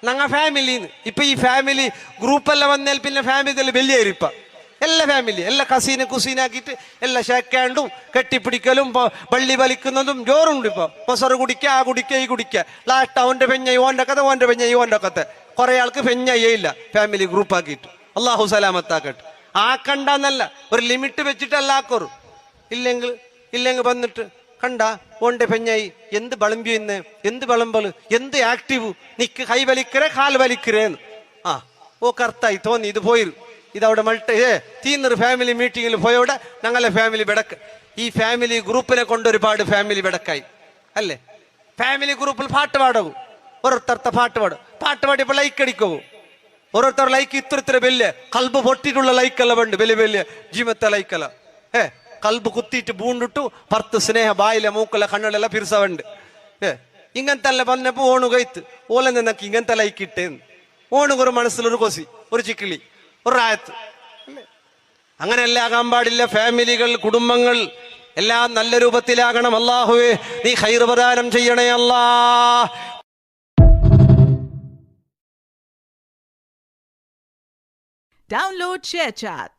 ഞങ്ങ ഫാമിലിന്ന് ഇപ്പൊ ഈ ഫാമിലി ഗ്രൂപ്പെല്ലാം വന്നാൽ പിന്നെ ഫാമിലി വലിയ എല്ലാ ഫാമിലി എല്ലാ കസീനെ കുസീനാക്കിയിട്ട് എല്ലാ ഷേക്കാണ്ടും കെട്ടിപ്പിടിക്കലും പള്ളി വലിക്കുന്നതും ജോറുണ്ട്. ഇപ്പൊ മൊസറ് കുടിക്ക, ആ കുടിക്ക, ഈ കുടിക്ക, ലാസ്റ്റ് അവന്റെ പെഞ്ഞ ഓന്റെ കഥ, ഓന്റെ പെഞ്ഞ ഓന്റെ കഥ. കുറെ ആൾക്ക് പെഞ്ഞയില്ല ഫാമിലി ഗ്രൂപ്പ് ആക്കിയിട്ട്. അള്ളാഹു സലാമത്താക്കട്ടെ. ആക്കണ്ടെന്നല്ല, ഒരു ലിമിറ്റ് വെച്ചിട്ടല്ല ആക്കോറ്. ഇല്ലെങ്കിൽ വന്നിട്ട് കണ്ട ഓന്റെ പെഞ്ഞായി എന്ത് വിളമ്പിന്ന്, എന്ത് വിളമ്പല്, എന്ത് ആക്റ്റീവ്, നിക്ക് കൈ വലിക്കറേ കാൽ വലിക്കറേന്ന്. ഓ കർത്തായി തോന്നി ഇത് പോയിരു ഇതവിടെ തീന്നൊരു ഫാമിലി മീറ്റിങ്ങിൽ പോയവിടെ ഞങ്ങളെ ഫാമിലി ബെടക്ക്. ഈ ഫാമിലി ഗ്രൂപ്പിനെ കൊണ്ട് ഒരുപാട് ഫാമിലി ബെടക്കായി അല്ലേ. ഫാമിലി ഗ്രൂപ്പിൽ പാട്ട് പാടവും, ഓരോരുത്തരത്തെ പാട്ട് പാടിയപ്പോൾ ലൈക്ക് അടിക്കവും. ഓരോരുത്തർ ലൈക്ക് ഇത്ര വലിയ കൽബ് പൊട്ടിയിട്ടുള്ള ലൈക്കല്ല വേണ്ട, വലിയ വലിയ ജീവത്തെ ലൈക്കല്ല. കൽബ് കുത്തിയിട്ട് ബൂണ്ടിട്ടു പർത്ത് സ്നേഹ ബായിലെ മൂക്കല്ല കണ്ണിലെല്ല പിരിസവുണ്ട്. ഇങ്ങനത്തെ വന്നപ്പോ ഓണു കൈത്ത് ഓല നിന്നക്ക് ഇങ്ങനത്തെ ലൈക്ക് ഇട്ടേന്ന് ഓണുകൊരു മനസ്സിലൊരു കൊസി, ഒരു ചിക്കിളി, ഒരു റായത്ത്. അങ്ങനെയല്ല ആകാൻ പാടില്ല. ഫാമിലികൾ, കുടുംബങ്ങൾ എല്ലാം നല്ല രൂപത്തിലാകണം. അല്ലാഹുവേ നീ ഖൈർ പ്രദാനം ചെയ്യണേ അല്ലാ. Download ShareChat.